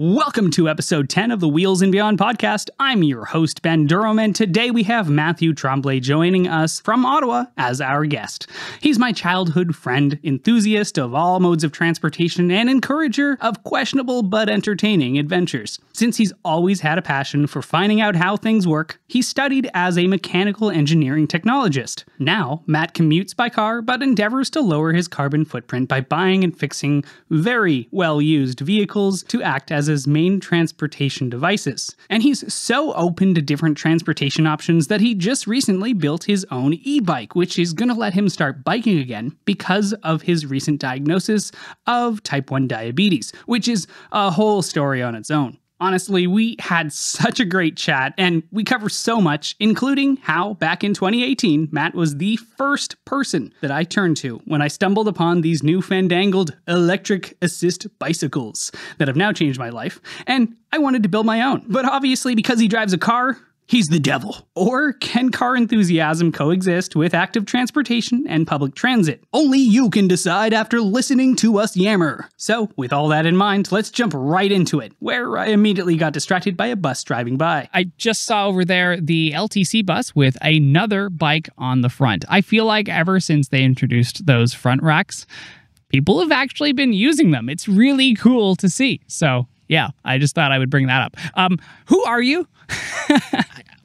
Welcome to episode 10 of the Wheels and Beyond podcast. I'm your host, Ben Durham, and today we have Matthew Tremblay joining us from Ottawa as our guest. He's my childhood friend, enthusiast of all modes of transportation, and encourager of questionable but entertaining adventures. Since he's always had a passion for finding out how things work, he studied as a mechanical engineering technologist. Now, Matt commutes by car, but endeavors to lower his carbon footprint by buying and fixing very well-used vehicles to act as his main transportation devices. And he's so open to different transportation options that he just recently built his own e-bike, which is going to let him start biking again because of his recent diagnosis of type 1 diabetes, which is a whole story on its own. Honestly, we had such a great chat, and we cover so much, including how, back in 2018, Matt was the first person that I turned to when I stumbled upon these new fandangled electric assist bicycles that have now changed my life, and I wanted to build my own. But obviously, because he drives a car, he's the devil. Or can car enthusiasm coexist with active transportation and public transit? Only you can decide after listening to us yammer. So, with all that in mind, let's jump right into it, where I immediately got distracted by a bus driving by. I just saw over there the LTC bus with another bike on the front. I feel like ever since they introduced those front racks, people have actually been using them. It's really cool to see. So, yeah, I just thought I would bring that up. Who are you?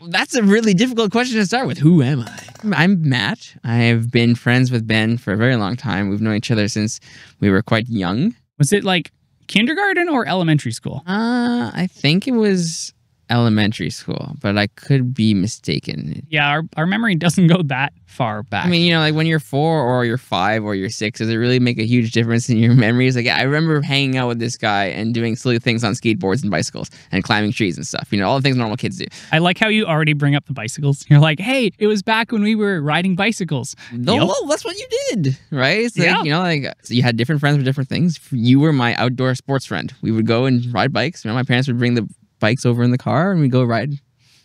That's a really difficult question to start with. Who am I? I'm Matt. I've been friends with Ben for a very long time. We've known each other since we were quite young. Was it like kindergarten or elementary school? I think it was elementary school, but I could be mistaken. Yeah, our memory doesn't go that far back. I mean, like when you're 4 or you're 5 or you're 6, does it really make a huge difference in your memories? Like, I remember hanging out with this guy and doing silly things on skateboards and bicycles and climbing trees and stuff. You know, all the things normal kids do. I like how you already bring up the bicycles. You're like, hey, it was back when we were riding bicycles. No, Yep. well, that's what you did, right? It's like, Yeah. you know, like, so you had different friends with different things. You were my outdoor sports friend. We would go and ride bikes. You know, my parents would bring the bikes over in the car and we go ride,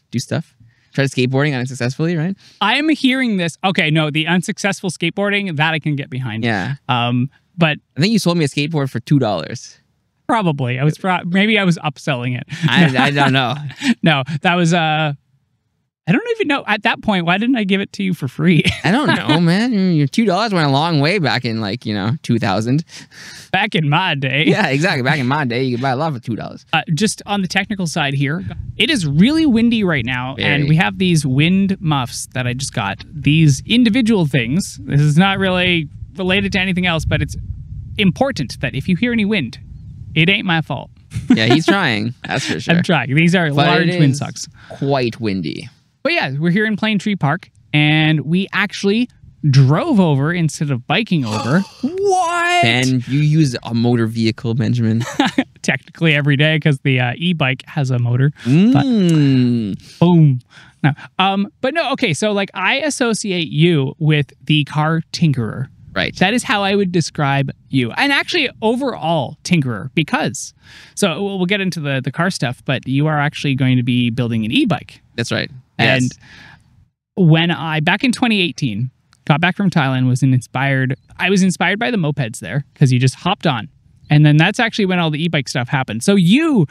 do stuff. Tried skateboarding unsuccessfully, right? I'm hearing this. Okay, no, the unsuccessful skateboarding, that I can get behind. Yeah. But I think you sold me a skateboard for $2. probably. Maybe I was upselling it. I don't know. No, that was I don't even know. At that point, why didn't I give it to you for free? I don't know, man. Your $2 went a long way back in 2000. Back in my day. Yeah, exactly. Back in my day, you could buy a lot for $2. Just on the technical side here, it is really windy right now, Very. and we have these wind muffs that I just got. These individual things. This is not really related to anything else, but it's important that if you hear any wind, it ain't my fault. Yeah, he's trying. That's for sure. I'm trying. These are But large it wind is sucks. quite windy. But yeah, we're here in Plane Tree Park, and we actually drove over instead of biking over. What? And you use a motor vehicle, Benjamin. Technically every day because the e-bike has a motor. Mm. But, boom. No. But no, okay, so like I associate you with the car tinkerer. Right. That is how I would describe you. And actually overall tinkerer because, so we'll get into the car stuff, but you are actually going to be building an e-bike. That's right. And Yes. when back in 2018, got back from Thailand, I was inspired by the mopeds there because you just hopped on. And then that's actually when all the e-bike stuff happened. So you,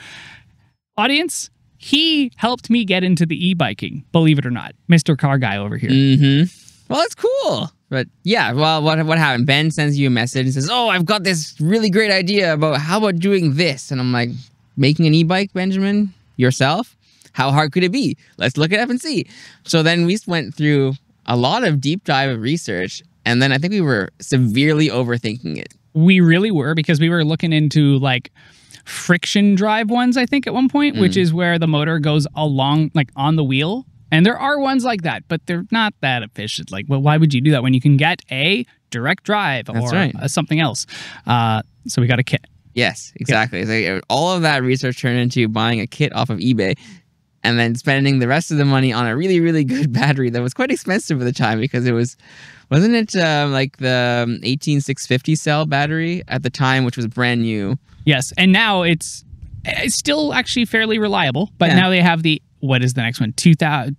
audience, he helped me get into the e-biking, believe it or not. Mr. Car Guy over here. Mm-hmm. Well, that's cool. But yeah, well, what happened? Ben sends you a message and says, oh, I've got this really great idea about how about doing this? And I'm like, making an e-bike, Benjamin? Yourself? How hard could it be? Let's look it up and see. So then we went through a lot of deep dive of research, and then I think we were severely overthinking it. We really were because we were looking into like friction drive ones, I think, at one point, which is where the motor goes along, like on the wheel. And there are ones like that, but they're not that efficient. Like, well, why would you do that when you can get a direct drive That's or right. Something else? So we got a kit. Yes, exactly. It's like all of that research turned into buying a kit off of eBay and then spending the rest of the money on a really, really good battery that was quite expensive at the time because it wasn't it like the 18650 cell battery at the time, which was brand new. Yes, and now it's still actually fairly reliable, but now they have what is the next one? 2000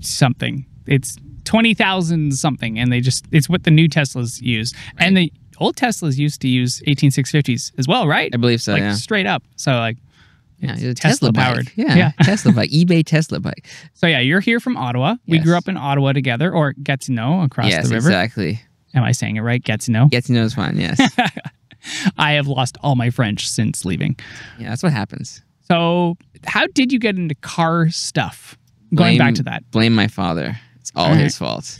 something. It's 20,000 something, and it's what the new Teslas use. Right. And old Teslas used to use 18650s as well, right? I believe so, like yeah. straight up. So like It's it's a Tesla powered. bike. Yeah, Tesla bike, eBay Tesla bike. So yeah, you're here from Ottawa. We Yes. grew up in Ottawa together, or Gatineau across Yes, the river. exactly. Am I saying it right? Gatineau? Gatineau is fine, yes. I have lost all my French since leaving. Yeah, that's what happens. So how did you get into car stuff? Going back to that. Blame my father. It's all right. his fault.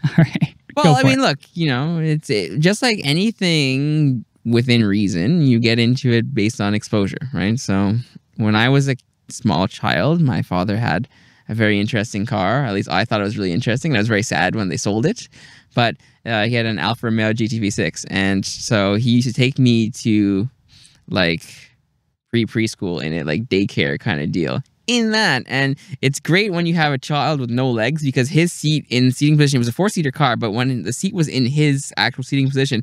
All right. Well, I mean, look, it's just like anything within reason, you get into it based on exposure, right? So when I was a small child, my father had a very interesting car. At least I thought it was really interesting. And I was very sad when they sold it. But he had an Alfa Romeo GTV6. And so he used to take me to like preschool in it, like daycare kind of deal. In that, and it's great when you have a child with no legs because his seat in seating position, it was a 4-seater car, but when the seat was in his actual seating position,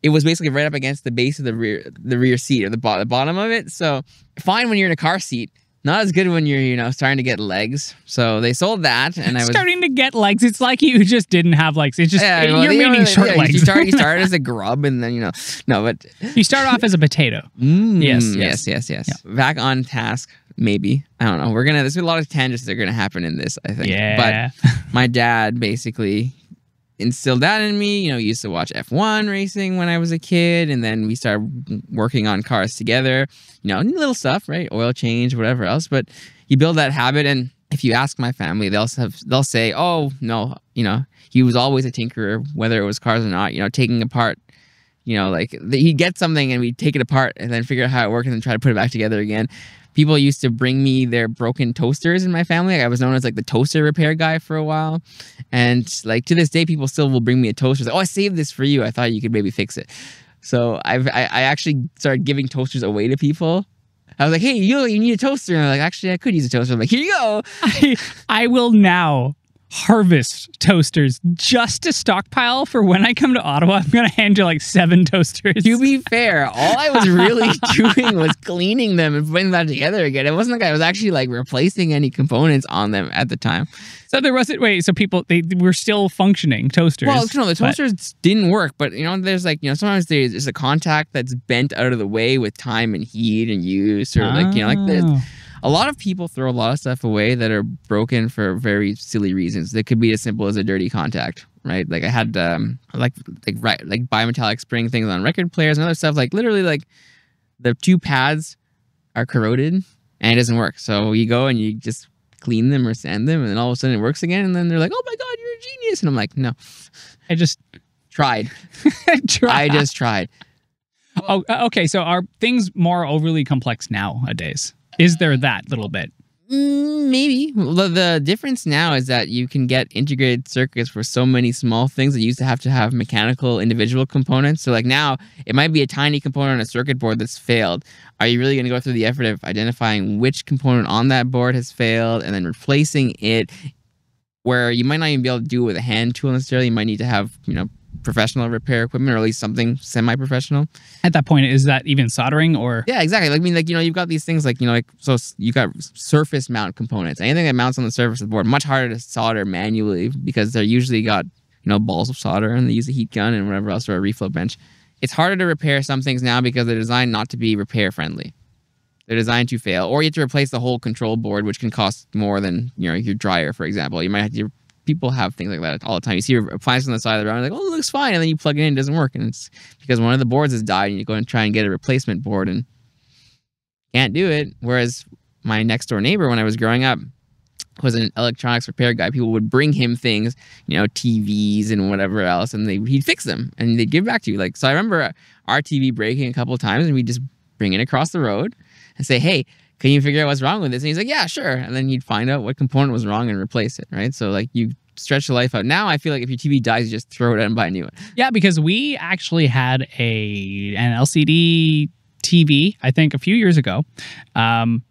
it was basically right up against the base of the rear seat or the bottom of it. So fine when you're in a car seat, not as good when you're starting to get legs. So they sold that, and I was starting to get legs. It's like you just didn't have legs. It's just you're meaning short legs. You started as a grub, and then no, but you start off as a potato. Yes. Yeah. Back on task. Maybe. I don't know. There's a lot of tangents that are going to happen in this, I think. Yeah. But my dad basically instilled that in me. Used to watch F1 racing when I was a kid. And then we started working on cars together. Little stuff, right? Oil change, whatever else. But you build that habit. And if you ask my family, they'll say, oh, no, he was always a tinkerer, whether it was cars or not, taking apart. He'd get something and we'd take it apart and then figure out how it worked and then try to put it back together again. People used to bring me their broken toasters in my family. I was known as like the toaster repair guy for a while. And like to this day, people still will bring me a toaster. Like, oh, I saved this for you. I thought you could maybe fix it. So I actually started giving toasters away to people. I was like, hey, you need a toaster. And I'm like, actually, I could use a toaster. I'm like, here you go. I will now harvest toasters just to stockpile for when I come to Ottawa. I'm going to hand you like 7 toasters. To be fair, all I was really doing was cleaning them and putting that together again. It wasn't like I was actually like replacing any components on them at the time. So there wasn't, so people, they were still functioning toasters. Well, the toasters didn't work, but there's like, sometimes there's a contact that's bent out of the way with time and heat and use, or a lot of people throw a lot of stuff away that are broken for very silly reasons. It could be as simple as a dirty contact, right? Like I had like bimetallic spring things on record players and other stuff. Like literally, like the 2 pads are corroded and it doesn't work. So you go and you just clean them or sand them, and then all of a sudden it works again. And then they're like, "Oh my God, you're a genius!" And I'm like, "No, I just tried. I just tried." Oh, okay. So are things more overly complex nowadays? Is there that little bit? Maybe. The difference now is that you can get integrated circuits for so many small things that used to have mechanical individual components. So like now, it might be a tiny component on a circuit board that's failed. Are you really going to go through the effort of identifying which component on that board has failed and then replacing it, where you might not even be able to do it with a hand tool necessarily? You might need to have, professional repair equipment, or at least something semi-professional. At that point, is that even soldering or? Yeah, exactly. You've got these things so you got surface mount components. Anything that mounts on the surface of the board, much harder to solder manually because they're usually got, balls of solder, and they use a heat gun and whatever else, or a reflow bench. It's harder to repair some things now because they're designed not to be repair friendly. They're designed to fail, or you have to replace the whole control board, which can cost more than, your dryer, for example. You might have to. People have things like that all the time. You see appliances on the side of the road, like, oh, it looks fine. And then you plug it in, it doesn't work. And it's because one of the boards has died, and you go and try and get a replacement board and can't do it. Whereas my next door neighbor, when I was growing up, was an electronics repair guy. People would bring him things, TVs and whatever else, and he'd fix them and they'd give it back to you. So I remember our TV breaking a couple of times, and we'd just bring it across the road and say, hey, can you figure out what's wrong with this? And he's like, yeah, sure. And then you'd find out what component was wrong and replace it, right? So you stretch the life out. Now I feel like if your TV dies, you just throw it out and buy a new one. Yeah, because we actually had an LCD TV, I think, a few years ago. And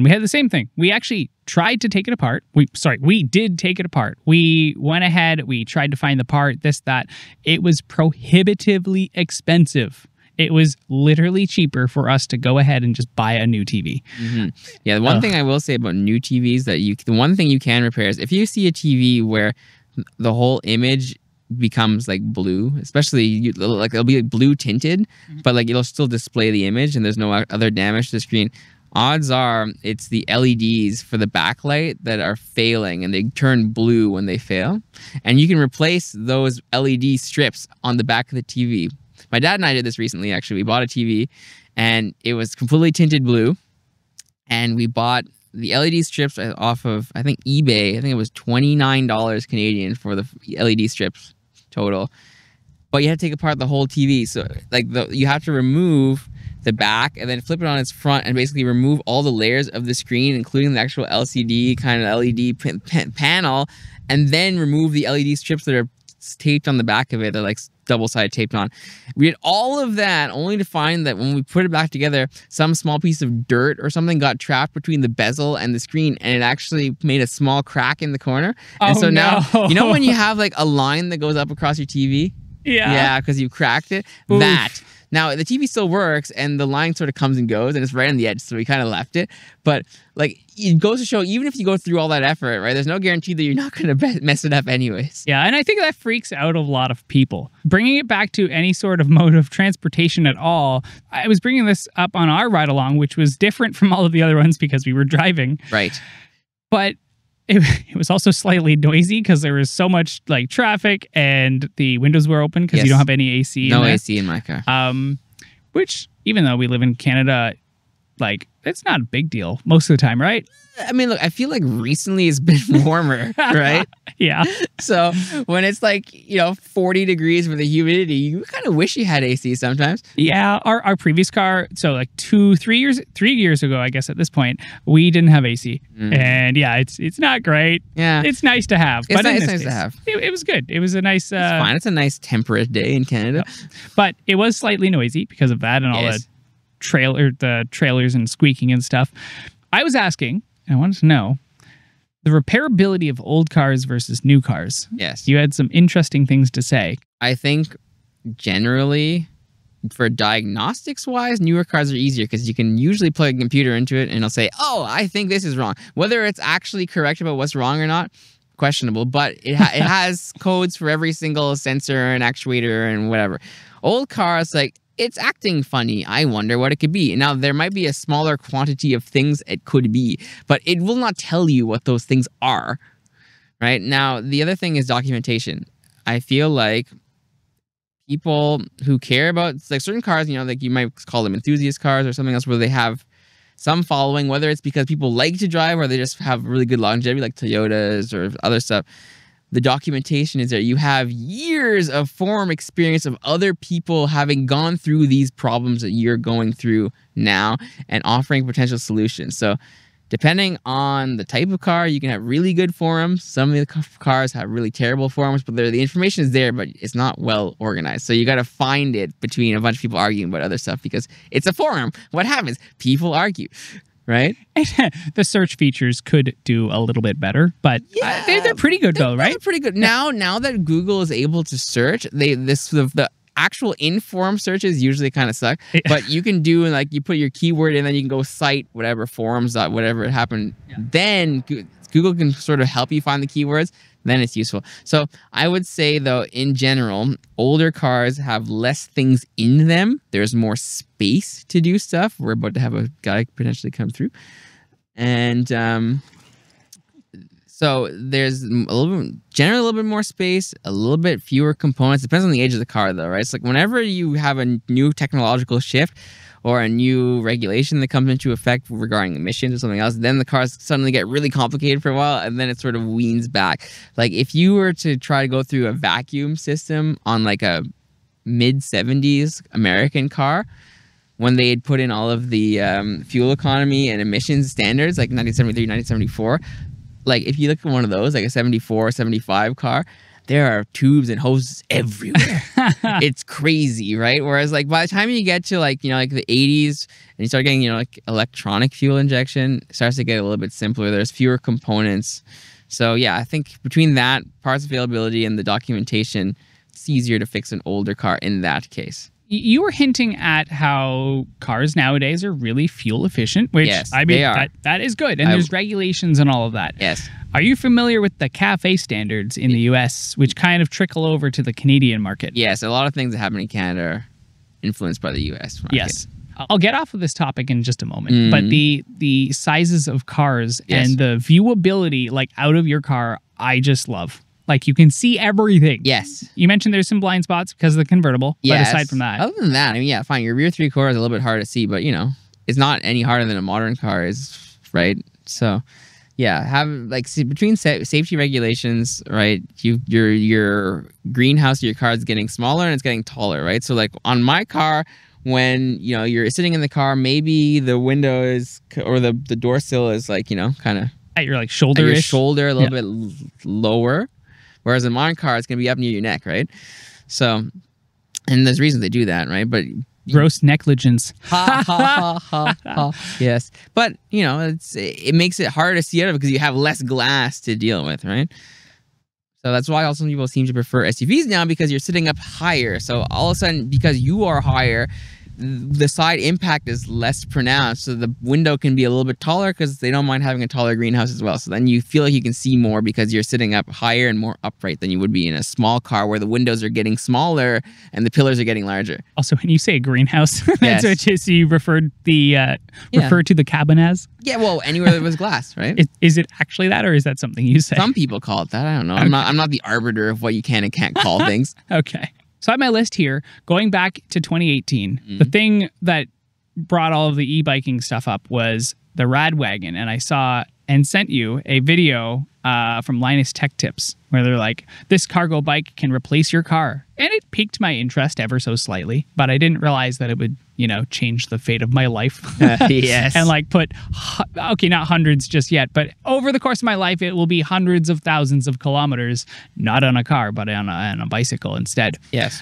we had the same thing. We actually tried to take it apart. We did take it apart. We went ahead, we tried to find the part, this, that. It was prohibitively expensive. It was literally cheaper for us to go ahead and just buy a new TV. Mm-hmm. Yeah, the one thing I will say about new TVs the one thing you can repair is if you see a TV where the whole image becomes like blue, especially like it'll be like blue tinted, but like it'll still display the image and there's no other damage to the screen. Odds are it's the LEDs for the backlight that are failing and they turn blue when they fail. And you can replace those LED strips on the back of the TV. My dad and I did this recently, actually. We bought a TV and it was completely tinted blue. And we bought the LED strips off of, I think, eBay. I think it was $29 Canadian for the LED strips total. But you have to take apart the whole TV. So like you have to remove the back and then flip it on its front and basically remove all the layers of the screen, including the actual LCD kind of LED panel, and then remove the LED strips that are taped on the back of it. They're like double-sided taped on. We did all of that only to find that when we put it back together, some small piece of dirt or something got trapped between the bezel and the screen, and it actually made a small crack in the corner. And so now, you know when you have like a line that goes up across your TV? Yeah, because you cracked it? Oof. That. Now, the TV still works, and the line sort of comes and goes, and it's right on the edge, so we kind of left it. But, like, it goes to show, even if you go through all that effort, right, there's no guarantee that you're not going to mess it up anyways. Yeah, and I think that freaks out a lot of people. Bringing it back to any sort of mode of transportation at all, I was bringing this up on our ride-along, which was different from all of the other ones because we were driving. Right. But it was also slightly noisy because there was so much like traffic and the windows were open because you don't have any AC. No AC in my car. Which, even though we live in Canada, like, it's not a big deal most of the time, right? I mean, look, I feel like recently it's been warmer, right? Yeah. So when it's like, 40 degrees with the humidity, you kind of wish you had AC sometimes. Yeah. Our previous car, so like 3 years ago, I guess at this point, we didn't have AC. And yeah, it's not great. Yeah. It's nice to have. It's nice to have. It was good. It was a nice... It's fine. It's a nice temperate day in Canada. Yeah. But it was slightly noisy because of that and all the trailers and squeaking and stuff. I was asking... I wanted to know the repairability of old cars versus new cars. Yes. You had some interesting things to say. I think generally, for diagnostics-wise, newer cars are easier because you can usually plug a computer into it and it'll say, oh, I think this is wrong. Whether it's actually correct about what's wrong or not, questionable, but it has codes for every single sensor and actuator and whatever. Old cars, like, it's acting funny. I wonder what it could be. Now, there might be a smaller quantity of things it could be, but it will not tell you what those things are, right? Now, the other thing is documentation. I feel like people who care about, like, certain cars, like you might call them enthusiast cars or something else where they have some following, whether it's because people like to drive or they just have really good longevity, like Toyotas or other stuff. The documentation is there. You have years of forum experience of other people having gone through these problems that you're going through now and offering potential solutions. So depending on the type of car, you can have really good forums. Some of the cars have really terrible forums, but the information is there, but it's not well organized. So you got to find it between a bunch of people arguing about other stuff because it's a forum. What happens? People argue. Right? The search features could do a little bit better, but they're pretty good though, right? They're pretty good. Now that Google is able to search, the actual in-forum searches usually kind of suck, but you can do, like, you put your keyword and then you can go cite whatever forums, whatever it happened. Yeah. Then Google can sort of help you find the keywords. Then it's useful. So I would say, though, in general, older cars have less things in them. There's more space to do stuff. We're about to have a guy potentially come through. And so there's generally a little bit more space, a little bit fewer components. Depends on the age of the car, though, right? It's like whenever you have a new technological shift or a new regulation that comes into effect regarding emissions or something else, then the cars suddenly get really complicated for a while, and then it sort of weans back. Like, if you were to try to go through a vacuum system on, like, a mid-70s American car, when they had put in all of the fuel economy and emissions standards, like 1973, 1974, like, if you look at one of those, like a 74, 75 car, there are tubes and hoses everywhere. It's crazy, right? Whereas, like, by the time you get to, like, like the 80s and you start getting, like, electronic fuel injection, it starts to get a little bit simpler. There's fewer components. So, yeah, I think between that, parts availability and the documentation, it's easier to fix an older car in that case. You were hinting at how cars nowadays are really fuel efficient, which Yes, I mean, they are. that is good. And there's regulations and all of that. Yes. Are you familiar with the CAFE standards in the US, which kind of trickle over to the Canadian market? Yes, a lot of things that happen in Canada are influenced by the U.S. market. Yes. I'll get off of this topic in just a moment, but the sizes of cars and the viewability, like out of your car, I just love. Like you can see everything. Yes. You mentioned there's some blind spots because of the convertible, but aside from that. Other than that, I mean, yeah, fine. Your rear 3/4 is a little bit hard to see, but it's not any harder than a modern car is, right? So, yeah, between safety regulations, right? Your greenhouse of your car is getting smaller and it's getting taller, right? So, like on my car, when you're sitting in the car, maybe the window is or the door sill is like kind of at your like shoulder, your shoulder a little bit lower, whereas in a modern car it's gonna be up near your neck, right? So, and there's reasons they do that, right? But gross negligence. Ha ha ha ha. Yes, but it makes it harder to see out of it because you have less glass to deal with, right? So that's why also some people seem to prefer SUVs now because you're sitting up higher. So all of a sudden, because you are higher, the side impact is less pronounced. So the window can be a little bit taller because they don't mind having a taller greenhouse as well. So then you feel like you can see more because you're sitting up higher and more upright than you would be in a small car where the windows are getting smaller and the pillars are getting larger. Also, when you say greenhouse, Yes. that's what you referred to the cabin as? Yeah, well, anywhere that was glass, right? Is it actually that, or is that something you say? Some people call it that. I don't know. Okay. I'm not the arbiter of what you can and can't call things. Okay. So I have my list here, going back to 2018. The thing that brought all of the e-biking stuff up was the Rad Wagon. And I saw and sent you a video from Linus Tech Tips where they're like, this cargo bike can replace your car. And it piqued my interest ever so slightly, but I didn't realize that it would, change the fate of my life. Yes. And like not hundreds just yet, but over the course of my life, it will be hundreds of thousands of kilometers, not on a car, but on a bicycle instead. Yes.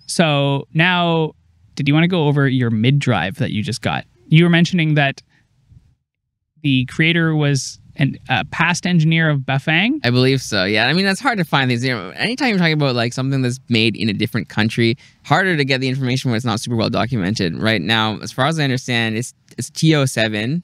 So now, did you want to go over your mid-drive that you just got? You were mentioning that the creator was a past engineer of Bafang. I believe so. Yeah. I mean, that's hard to find these. Anytime you're talking about like something that's made in a different country, harder to get the information when it's not super well documented. Right now, as far as I understand, it's TO7.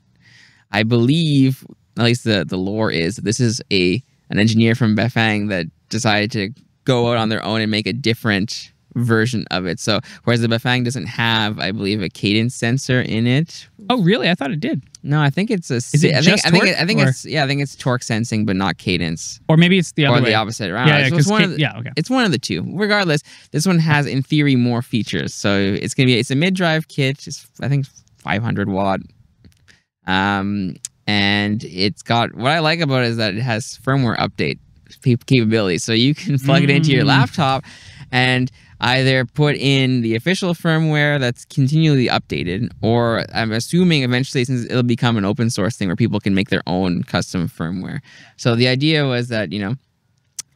I believe, at least the lore is, this is an engineer from Bafang that decided to go out on their own and make a different version of it. So whereas the Bafang doesn't have, I believe, a cadence sensor in it. Oh, really? I thought it did. No, I think it's a. Is it just torque, I think it's torque sensing, but not cadence. Or maybe it's the other or way. the opposite. Right? Yeah, okay. It's one of the two. Regardless, this one has, in theory, more features. So it's a mid-drive kit. It's, I think, 500 watt. And it's got, what I like about it is that it has firmware update capability. So you can plug it into your laptop and either put in the official firmware that's continually updated, or I'm assuming eventually, since it'll become an open source thing where people can make their own custom firmware. So the idea was that,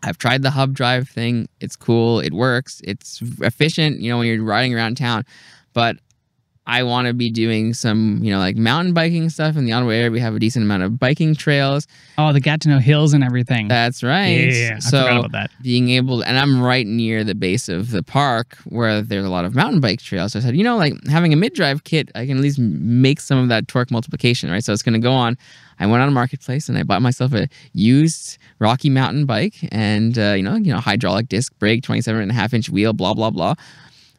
I've tried the hub drive thing. It's cool. It works. It's efficient, when you're riding around town. But I want to be doing some, like mountain biking stuff in the Ottawa area. We have a decent amount of biking trails. Oh, the Gatineau Hills and everything. That's right. Yeah. So I forgot about that. Being able to, and I'm right near the base of the park where there's a lot of mountain bike trails. So I said, like having a mid-drive kit, I can at least make some of that torque multiplication, right? So it's going to go on. I went on a marketplace and I bought myself a used Rocky Mountain bike and, hydraulic disc brake, 27.5-inch wheel, blah, blah, blah.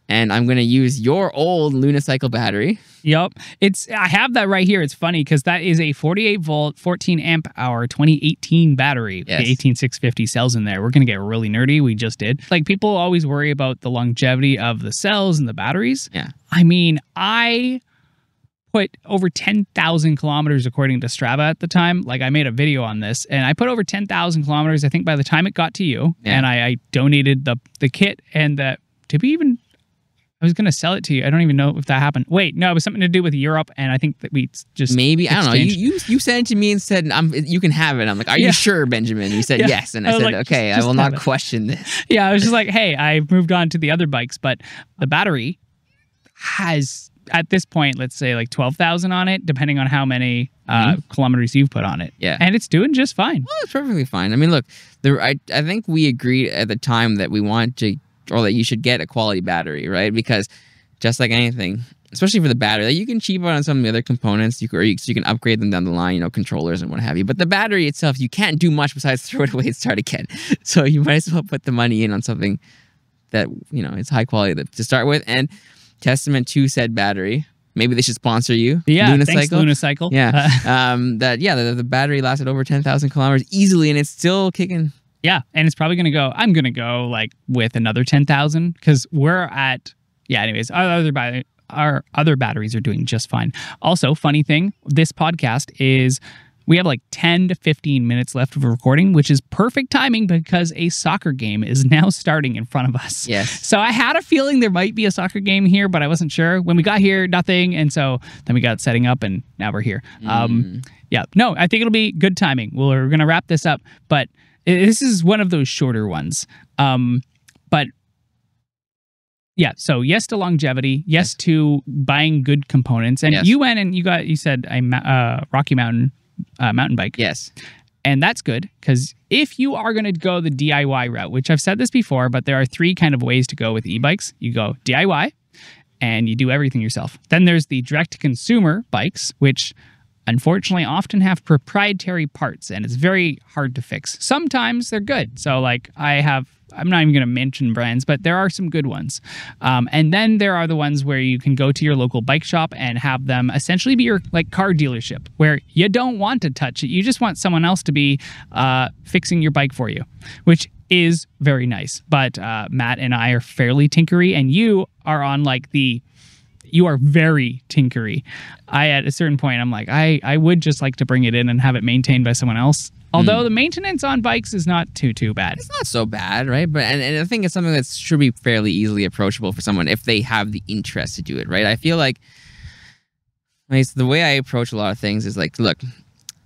And I'm going to use your old Lunicycle battery. Yep. I have that right here. It's funny because that is a 48 volt, 14 amp hour 2018 battery. Yes. The 18650 cells in there. We're going to get really nerdy. We just did. Like, people always worry about the longevity of the cells and the batteries. Yeah. I mean, I put over 10,000 kilometers according to Strava at the time. Like, I made a video on this and I put over 10,000 kilometers, I think, by the time it got to you. Yeah. And I donated the kit and I was going to sell it to you. I don't even know if that happened. Wait, no, it was something to do with Europe, and I think that we just maybe exchanged. I don't know. You sent it to me and said, "You can have it." I'm like, "Are you sure, Benjamin?" You said yes, and I said, like, "Okay, I will not question this." Yeah, I was just like, "Hey, I moved on to the other bikes, but the battery has at this point, let's say like 12,000 on it, depending on how many kilometers you've put on it. Yeah, and it's doing just fine. Well, it's perfectly fine. I mean, look, I think we agreed at the time that we want to or that you should get a quality battery, right? Because just like anything, especially for the battery, like you can cheap out on some of the other components, so you can upgrade them down the line, controllers and what have you. But the battery itself, you can't do much besides throw it away and start again. So you might as well put the money in on something that, it's high quality to start with. And testament to said battery, maybe they should sponsor you. Yeah, Luna thanks, Cycle. Luna Cycle. Yeah. The battery lasted over 10,000 kilometers easily, and it's still kicking. Yeah, and it's probably going to go, I'm going to go like with another 10,000 because we're at, anyways, our other batteries are doing just fine. Also, funny thing, this podcast is, we have like 10 to 15 minutes left of recording, which is perfect timing because a soccer game is now starting in front of us. Yes. So I had a feeling there might be a soccer game here, but I wasn't sure. When we got here, nothing. And so then we got setting up and now we're here. No, I think it'll be good timing. We're going to wrap this up, but this is one of those shorter ones. But yeah, so yes to longevity, yes to buying good components. And you went and you said a Rocky Mountain mountain bike. Yes. And that's good because if you are going to go the DIY route, which I've said this before, but there are 3 kind of ways to go with e-bikes. You go DIY and you do everything yourself. Then there's the direct-to-consumer bikes, which unfortunately often have proprietary parts and it's very hard to fix. Sometimes they're good. So like I'm not even going to mention brands, but there are some good ones. And then there are the ones where you can go to your local bike shop and have them essentially be your like car dealership where you don't want to touch it. You just want someone else to be fixing your bike for you, which is very nice. But Matt and I are fairly tinkery and you are on like you are very tinkery. At a certain point, I'm like, I would just like to bring it in and have it maintained by someone else. Although the maintenance on bikes is not too bad. It's not so bad, right? But and I think it's something that should be fairly easily approachable for someone if they have the interest to do it, right? I feel like the way I approach a lot of things is like, look,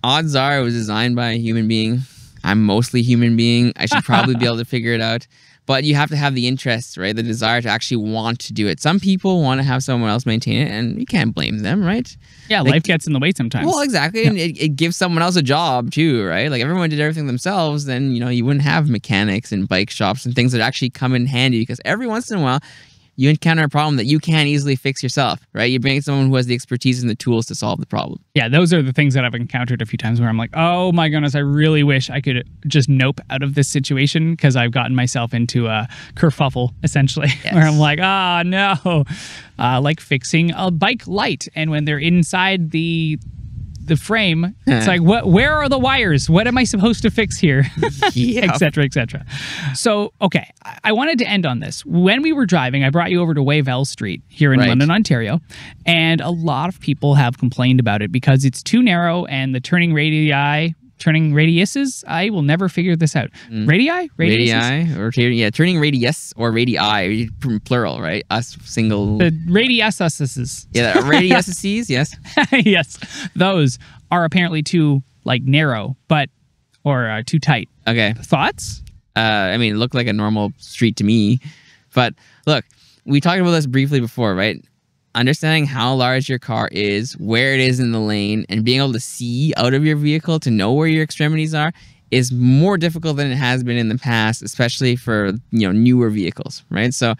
odds are it was designed by a human being. I'm mostly human being. I should probably be able to figure it out. But you have to have the interest, right? The desire to actually want to do it. Some people want to have someone else maintain it, and you can't blame them, right? Yeah, life gets in the way sometimes. Well, exactly. Yeah. And it gives someone else a job too, right? Like everyone did everything themselves, then, you wouldn't have mechanics and bike shops and things that actually come in handy because every once in a while, you encounter a problem that you can't easily fix yourself, right? You bring someone who has the expertise and the tools to solve the problem. Yeah, those are the things that I've encountered a few times where I'm like, oh my goodness, I really wish I could just nope out of this situation because I've gotten myself into a kerfuffle, essentially, where I'm like, no. Like fixing a bike light. And when they're inside the frame, it's like, where are the wires? What am I supposed to fix here? Et cetera, et cetera. So, okay, I wanted to end on this. When we were driving, I brought you over to Wavell Street here in London, Ontario, and a lot of people have complained about it because it's too narrow and the turning radiuses, I will never figure this out. Radii? Radii, turning radius or radii, plural, right? Us, single. The radiuses. Yeah, radiuses, yes. Yes, those are apparently too, narrow, or too tight. Okay. Thoughts? It looked like a normal street to me. But look, we talked about this briefly before, right? Understanding how large your car is, where it is in the lane, and being able to see out of your vehicle to know where your extremities are is more difficult than it has been in the past, especially for, newer vehicles, right? So,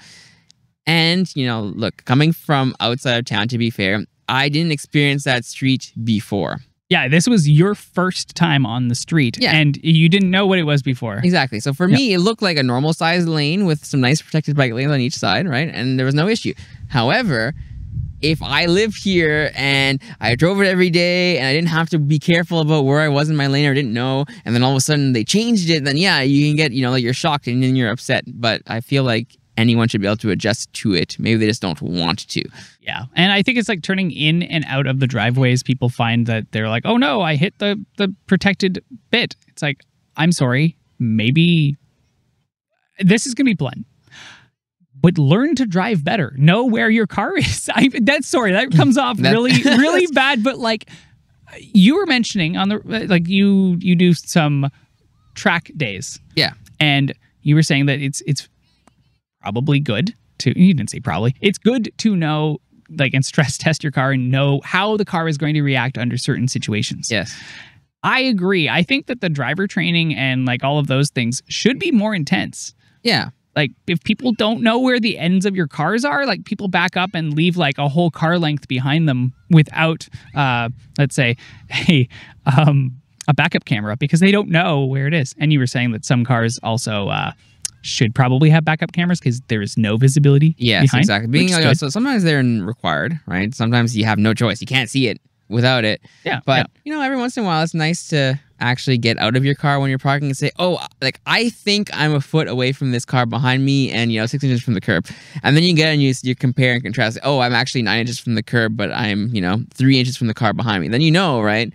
and, look, coming from outside of town, to be fair, I didn't experience that street before. Yeah, this was your first time on the street, and you didn't know what it was before. Exactly. So for me, it looked like a normal sized lane with some nice protected bike lanes on each side, right? And there was no issue. However, if I lived here and I drove it every day and I didn't have to be careful about where I was in my lane or didn't know, and then all of a sudden they changed it, then you can get, you're shocked and then you're upset. But I feel like anyone should be able to adjust to it. Maybe they just don't want to. Yeah. And I think it's like turning in and out of the driveways. People find that they're like, oh no, I hit the protected bit. It's like, I'm sorry, maybe this is going to be blunt. But learn to drive better. Know where your car is. That comes off really bad. But you were mentioning on the you do some track days. Yeah. And you were saying that it's probably good to. You didn't say probably. It's good to know and stress test your car and know how the car is going to react under certain situations. Yes. I agree. I think that the driver training and all of those things should be more intense. Yeah. like if people don't know where the ends of your cars are, like people back up and leave like a whole car length behind them without, let's say, a backup camera because they don't know where it is. And you were saying that some cars also should probably have backup cameras because there is no visibility Yes, behind, exactly. So sometimes they're required, right? Sometimes you have no choice. You can't see it without it. Yeah. But, every once in a while, it's nice to actually get out of your car when you're parking and say, oh, like, I think I'm a foot away from this car behind me and, 6 inches from the curb. And then you get and you compare and contrast. Oh, I'm actually 9 inches from the curb, but I'm, 3 inches from the car behind me. Then right?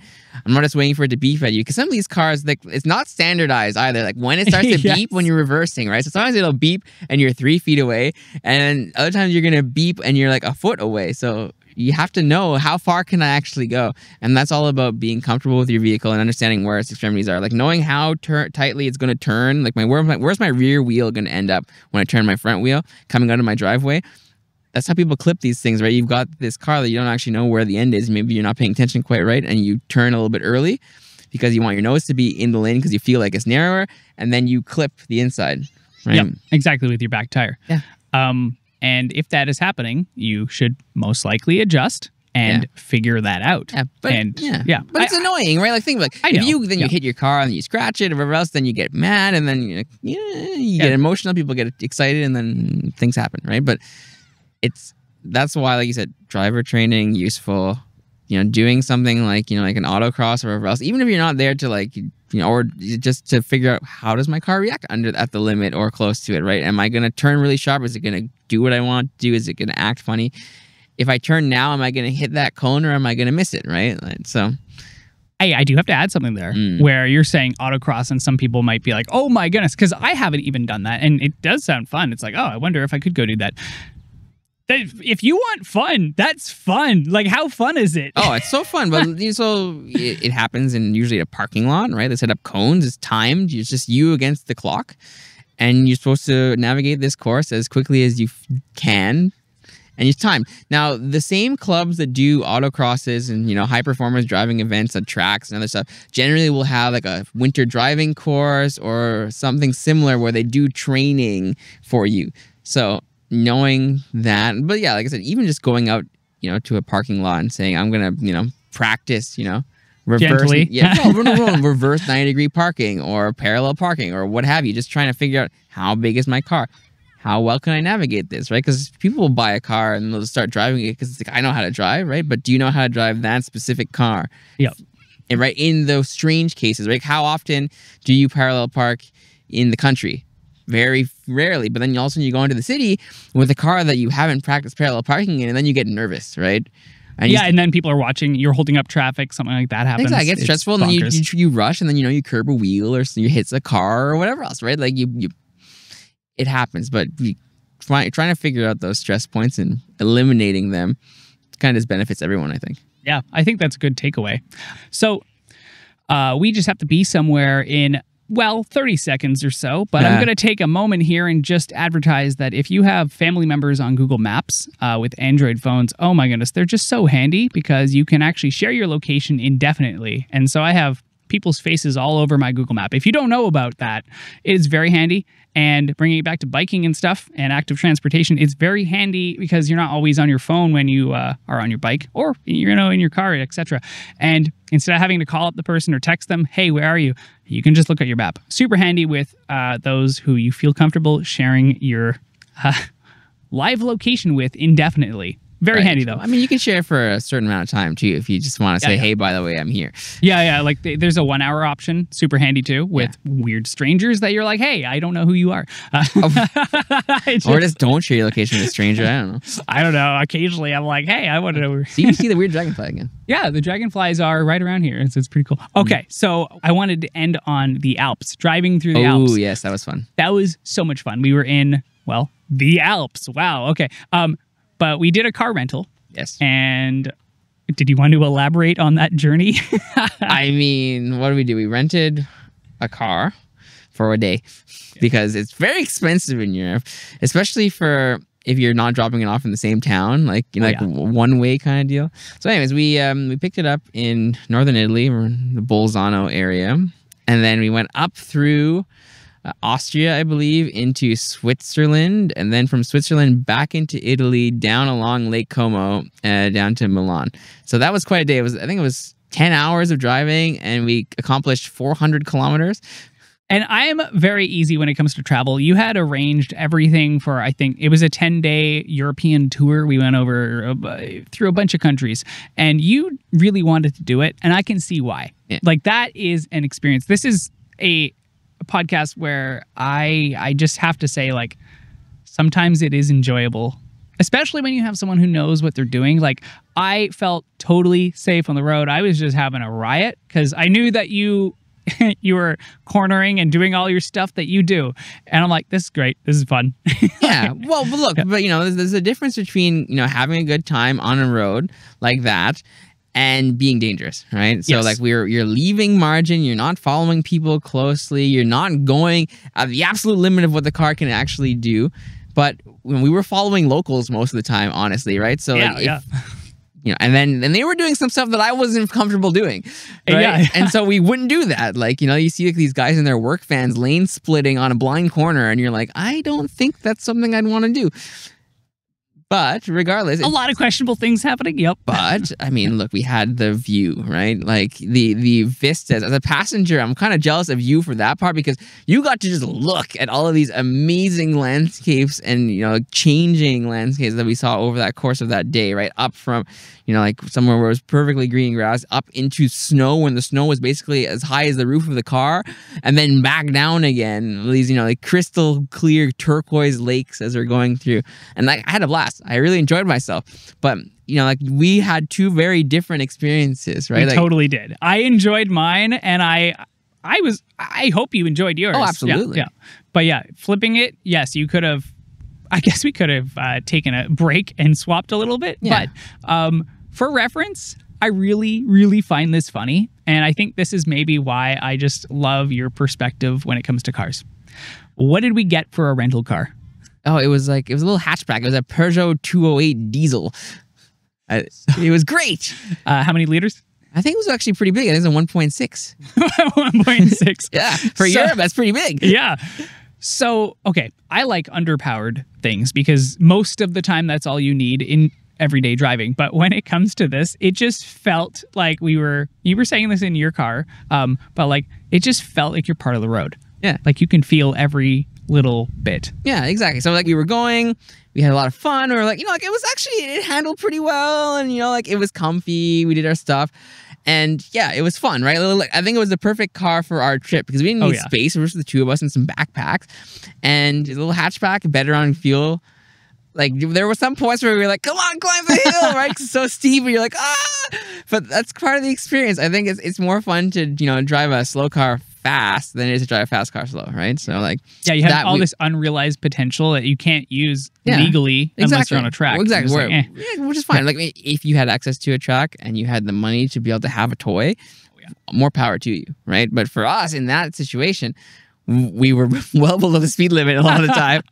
I'm not just waiting for it to beep at you. Because some of these cars, like, it's not standardized either. Like, when it starts to Yes. beep when you're reversing, right? So sometimes it'll beep and you're 3 feet away. And other times you're going to beep and you're like a foot away. So you have to know how far can I actually go. And that's all about being comfortable with your vehicle and understanding where its extremities are. Like knowing how tightly it's going to turn. Like where's my rear wheel going to end up when I turn my front wheel coming out of my driveway? That's how people clip these things, right? You've got this car that you don't actually know where the end is. Maybe you're not paying attention quite right, and you turn a little bit early because you want your nose to be in the lane because you feel like it's narrower, and then you clip the inside, right? Yep, exactly, with your back tire. Yeah. And if that is happening, you should most likely adjust and figure that out. Yeah, but but it's annoying, right? Like think about if you hit your car and you scratch it or whatever else, then you get mad and then you get emotional. People get excited and then things happen, right? But that's why, like you said, driver training useful. Doing something like like an autocross or whatever else, even if you're not there to like or just to figure out how does my car react at the limit or close to it, right? Am I going to turn really sharp? Is it going to do what I want to do? Is it going to act funny? If I turn now, am I going to hit that cone or am I going to miss it, right? So, hey, I do have to add something there where you're saying autocross and some people might be like, oh my goodness, because I haven't even done that. And it does sound fun. It's like, oh, I wonder if I could go do that. If you want fun, that's fun. Like, how fun is it? Oh, it's so fun. But so it happens in usually a parking lot, right? They set up cones. It's timed. It's just you against the clock. And you're supposed to navigate this course as quickly as you can. And it's timed. Now, the same clubs that do autocrosses and, high performance driving events at tracks and other stuff generally will have like a winter driving course or something similar where they do training for you. So knowing that, but yeah, like I said, even just going out, to a parking lot and saying, I'm going to, practice, reverse, gently. Reverse 90-degree parking or parallel parking or what have you, just trying to figure out how big is my car? How well can I navigate this, right? Because people will buy a car and they'll start driving it because it's like, I know how to drive, right? But do you know how to drive that specific car? Yep. And right, in those strange cases, right? How often do you parallel park in the country? Very rarely. But then also you go into the city with a car that you haven't practiced parallel parking in, and then you get nervous, right? And and then people are watching, you're holding up traffic, something like that happens. Exactly, it gets stressful, and then you rush, and then you curb a wheel or you hit a car or whatever else, right? Like it happens, but trying to figure out those stress points and eliminating them kind of just benefits everyone, I think. Yeah, I think that's a good takeaway. So we just have to be somewhere in 30 seconds or so, but I'm going to take a moment here and just advertise that if you have family members on Google Maps with Android phones, oh my goodness, they're just so handy because you can actually share your location indefinitely. And so I have people's faces all over my Google Map. If you don't know about that, it is very handy. And bringing it back to biking and stuff and active transportation, it's very handy because you're not always on your phone when you are on your bike or in your car, etc. And instead of having to call up the person or text them, hey, where are you? You can just look at your map. Super handy with those who you feel comfortable sharing your live location with indefinitely. Very handy, though. I mean, you can share for a certain amount of time, too, if you just want to say, hey, by the way, I'm here. Yeah. Like, there's a 1 hour option. Super handy, too, with weird strangers that you're like, hey, I don't know who you are. Or just don't share your location with a stranger. I don't know. Occasionally, I'm like, hey, I want to know. So you see the weird dragonfly again. Yeah, the dragonflies are right around here. It's pretty cool. Okay, so I wanted to end on the Alps, driving through the Alps. Oh, yes, that was fun. That was so much fun. We were in, the Alps. Wow, okay. But we did a car rental. Yes. And did you want to elaborate on that journey? I mean, what did we do? We rented a car for a day because it's very expensive in Europe, especially for if you're not dropping it off in the same town, like one-way kind of deal. So anyways, we picked it up in northern Italy, we're in the Bolzano area, and then we went up through Austria, I believe, into Switzerland, and then from Switzerland back into Italy, down along Lake Como, down to Milan. So that was quite a day. I think it was 10 hours of driving, and we accomplished 400 kilometers. And I'm very easy when it comes to travel. You had arranged everything for, I think, it was a 10-day European tour. We went over through a bunch of countries, and you really wanted to do it, and I can see why. Yeah. Like, that is an experience. This is a podcast where I just have to say, like, sometimes it is enjoyable, especially when you have someone who knows what they're doing. Like, I felt totally safe on the road. I was just having a riot because I knew that you were cornering and doing all your stuff that you do. And I'm like, this is great. This is fun. Yeah. Well, but look, but there's a difference between, having a good time on a road like that and being dangerous, right? So like you're leaving margin, you're not following people closely, you're not going at the absolute limit of what the car can actually do. But when we were following locals most of the time, honestly, right? So and then they were doing some stuff that I wasn't comfortable doing, right? Yeah. And so we wouldn't do that. Like, you see like these guys in their work vans lane splitting on a blind corner, and you're like, I don't think that's something I'd want to do. But regardless, a lot of questionable things happening. Yep. But I mean, look, we had the view, right? Like the vistas. As a passenger, I'm kind of jealous of you for that part, because you got to just look at all of these amazing landscapes and changing landscapes that we saw over that course of that day, right? Up from like somewhere where it was perfectly green grass, up into snow when the snow was basically as high as the roof of the car, and then back down again. These like crystal clear turquoise lakes as we're going through, and like I had a blast. I really enjoyed myself. But like we had two very different experiences, right? We totally did. I enjoyed mine, and I hope you enjoyed yours. Oh, absolutely. Yeah. But yeah, flipping it, yes, you could have. I guess we could have taken a break and swapped a little bit. Yeah. But for reference, I really, really find this funny. And I think this is maybe why I just love your perspective when it comes to cars. What did we get for a rental car? Oh, it was a little hatchback. It was a Peugeot 208 diesel. It was great. How many liters? I think it was actually pretty big. I think it was a 1.6. 1.6. Yeah. For Europe, that's pretty big. Yeah. So, okay, I like underpowered things because most of the time that's all you need in everyday driving. But when it comes to this, it just felt like you were saying this in your car, but like it just felt like you're part of the road. Yeah. Like you can feel every little bit. Yeah, exactly. So like we were going, we had a lot of fun. We were like, like it handled pretty well, and like it was comfy. We did our stuff. And yeah, it was fun, right? I think it was the perfect car for our trip because we didn't need space. It was just the two of us and some backpacks, and a little hatchback, better on fuel. Like there were some points where we were like, "Come on, climb the hill!" Right? It's so steep, and you're like, "Ah!" But that's part of the experience. I think it's more fun to drive a slow car fast than it is to drive a fast car slow, right? So like, yeah, you have all this unrealized potential that you can't use legally unless you're on a track. Well, exactly, like, which is fine. Like if you had access to a track and you had the money to be able to have a toy, more power to you, right? But for us in that situation, we were well below the speed limit a lot of the time.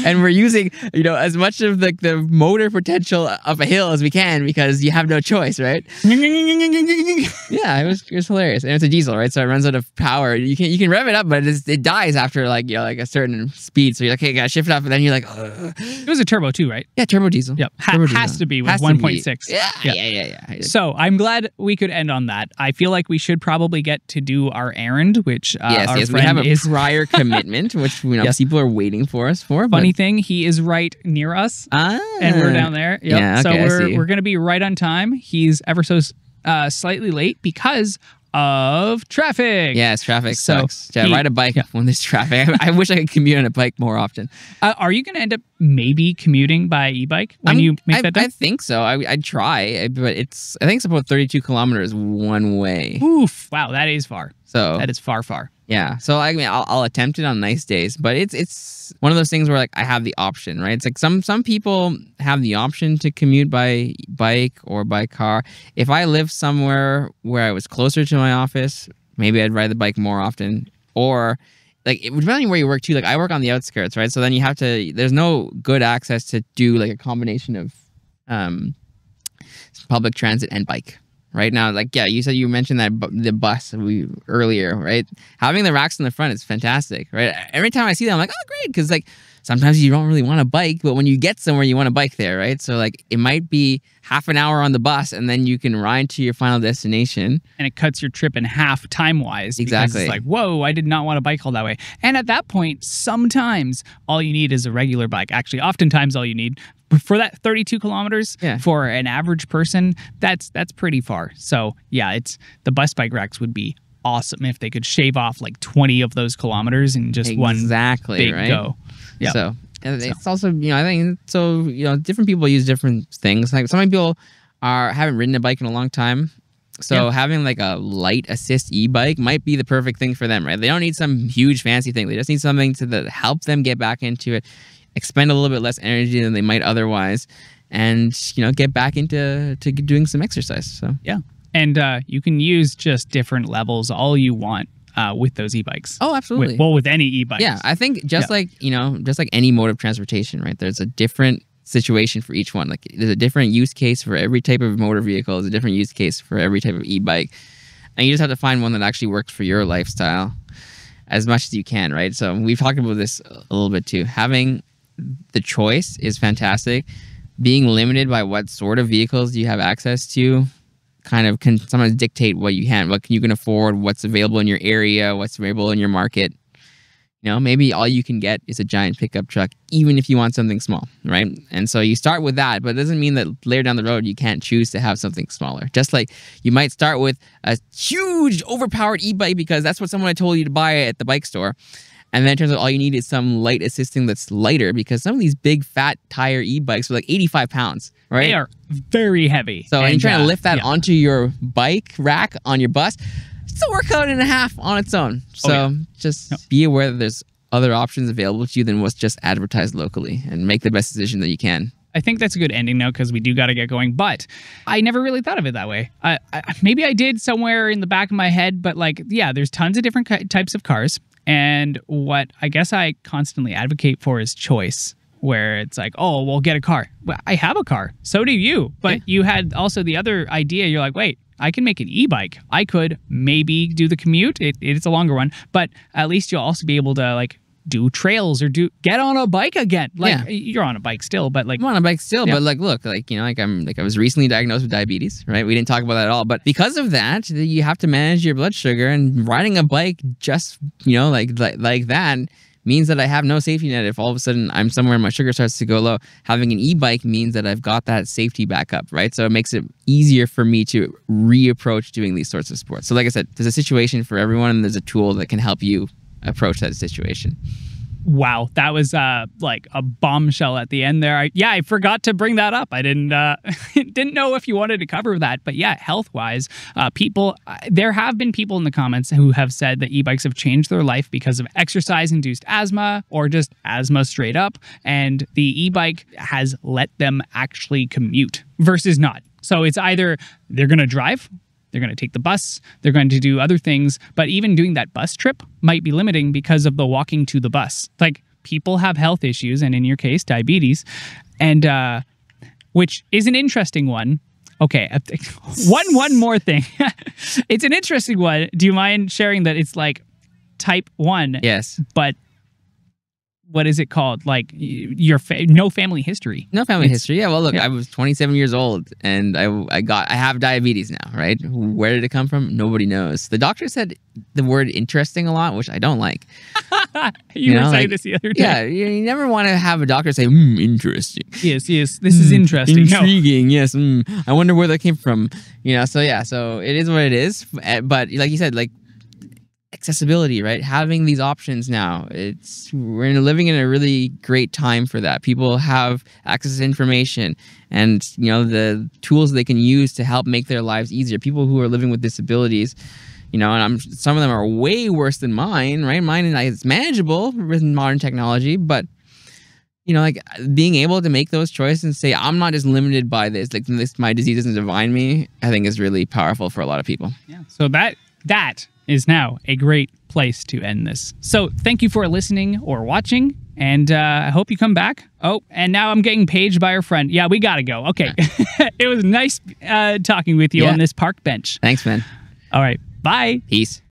And we're using, as much of the motor potential of a hill as we can because you have no choice, right? Yeah, it was hilarious, and it's a diesel, right? So it runs out of power. You can rev it up, but it dies after like a certain speed. So you're like, hey, gotta shift it up, and then you're like, ugh. It was a turbo too, right? Yeah, turbo diesel. Yep, turbo has to be with 1.6. Yeah. So I'm glad we could end on that. I feel like we should probably get to do our errand, which yes, we have a prior commitment, which people are waiting for us for. Funny thing, he is right near us, and we're down there. Yep. Yeah, okay, so we're going to be right on time. He's ever so slightly late because of traffic. Yes, traffic sucks. Yeah, ride a bike when there's traffic. I wish I could commute on a bike more often. Are you going to end up maybe commuting by e-bike when you make that done? I think so. I'd try, but I think it's about 32 kilometers one way. Oof! Wow, that is far. So that is far. Yeah. So I mean, I'll attempt it on nice days, but it's one of those things where like I have the option, right? It's like some people have the option to commute by bike or by car. If I live somewhere where I was closer to my office, maybe I'd ride the bike more often. Or like depending on where you work too. Like I work on the outskirts, right? So then you have to. There's no good access to do like a combination of public transit and bike. right now. Like, yeah, you said you mentioned that the bus earlier, right? Having the racks in the front is fantastic, right? Every time I see them, I'm like, oh, great, because like sometimes you don't really want to bike, but when you get somewhere, you want to bike there, right? So like it might be half an hour on the bus, and then you can ride to your final destination, and it cuts your trip in half time-wise. Exactly. Because it's like, whoa, I did not want to bike all that way. And at that point, sometimes all you need is a regular bike. Actually, oftentimes all you need for that 32 kilometers for an average person, that's pretty far. So yeah, it's the bus bike racks would be awesome if they could shave off like 20 of those kilometers in just one big go. Yeah. So it's also, I think so. Different people use different things. Like some people haven't ridden a bike in a long time, so having like a light assist e-bike might be the perfect thing for them, right? They don't need some huge fancy thing. They just need something to help them get back into it, expend a little bit less energy than they might otherwise, and get back into doing some exercise. So yeah, and you can use just different levels all you want with those e-bikes. Oh, absolutely. With any e-bikes. Yeah, I think just like any mode of transportation, right? There's a different situation for each one. Like there's a different use case for every type of motor vehicle. There's a different use case for every type of e-bike, and you just have to find one that actually works for your lifestyle as much as you can, right? So we've talked about this a little bit too. Having the choice is fantastic. Being limited by what sort of vehicles you have access to kind of can sometimes dictate what you can afford, what's available in your area, what's available in your market. Maybe all you can get is a giant pickup truck, even if you want something small, right? And so you start with that, but it doesn't mean that later down the road you can't choose to have something smaller. Just like you might start with a huge overpowered e-bike because that's what someone told you to buy at the bike store. And then it turns out all you need is some light assisting that's lighter, because some of these big fat tire e-bikes are like 85 pounds, right? They are very heavy. So and you're trying to lift that onto your bike rack on your bus, it's a workout and a half on its own. So just be aware that there's other options available to you than what's just advertised locally, and make the best decision that you can. I think that's a good ending note because we do got to get going, but I never really thought of it that way. Maybe I did somewhere in the back of my head, but there's tons of different types of cars. And what I guess I constantly advocate for is choice, where it's like, oh, well, get a car. Well, I have a car. So do you. But you had also the other idea. You're like, wait, I can make an e-bike. I could maybe do the commute. It's a longer one, but at least you'll also be able to do trails or get on a bike again. You're on a bike still, but I'm on a bike still, but look, I was recently diagnosed with diabetes, right? We didn't talk about that at all, but because of that, you have to manage your blood sugar, and riding a bike just, like that means that I have no safety net. If all of a sudden I'm somewhere and my sugar starts to go low, having an e-bike means that I've got that safety backup, right? So it makes it easier for me to reapproach doing these sorts of sports. So like I said, there's a situation for everyone, and there's a tool that can help you approach that situation. Wow, that was like a bombshell at the end there. I forgot to bring that up. I didn't know if you wanted to cover that, but yeah, health-wise, there have been people in the comments who have said that e-bikes have changed their life because of exercise-induced asthma or just asthma straight up, and the e-bike has let them actually commute versus not. So it's either they're going to drive, they're going to take the bus, they're going to do other things, but even doing that bus trip might be limiting because of the walking to the bus. Like, people have health issues, and in your case, diabetes, and which is an interesting one. Okay, one more thing. It's an interesting one. Do you mind sharing that it's like type 1? Yes. But what is it called? Like no family history. No family history. Yeah. Well, look, I was 27 years old, and I have diabetes now, right? Where did it come from? Nobody knows. The doctor said the word interesting a lot, which I don't like. you were saying this the other day. Yeah. You never want to have a doctor say, interesting. Yes. This is interesting. Intriguing. No. Yes. I wonder where that came from. So yeah. So it is what it is. But like you said, accessibility, right? Having these options now, we're living in a really great time for that. People have access to information, and the tools they can use to help make their lives easier. People who are living with disabilities, and some of them are way worse than mine, right? Mine is manageable with modern technology, but being able to make those choices and say, I'm not just limited by this, my disease doesn't define me, I think is really powerful for a lot of people. Yeah. So that is now a great place to end this. So thank you for listening or watching, and I hope you come back. Oh, and now I'm getting paged by our friend. Yeah, we gotta go. Okay. It was nice talking with you on this park bench. Thanks, man. All right. Bye. Peace.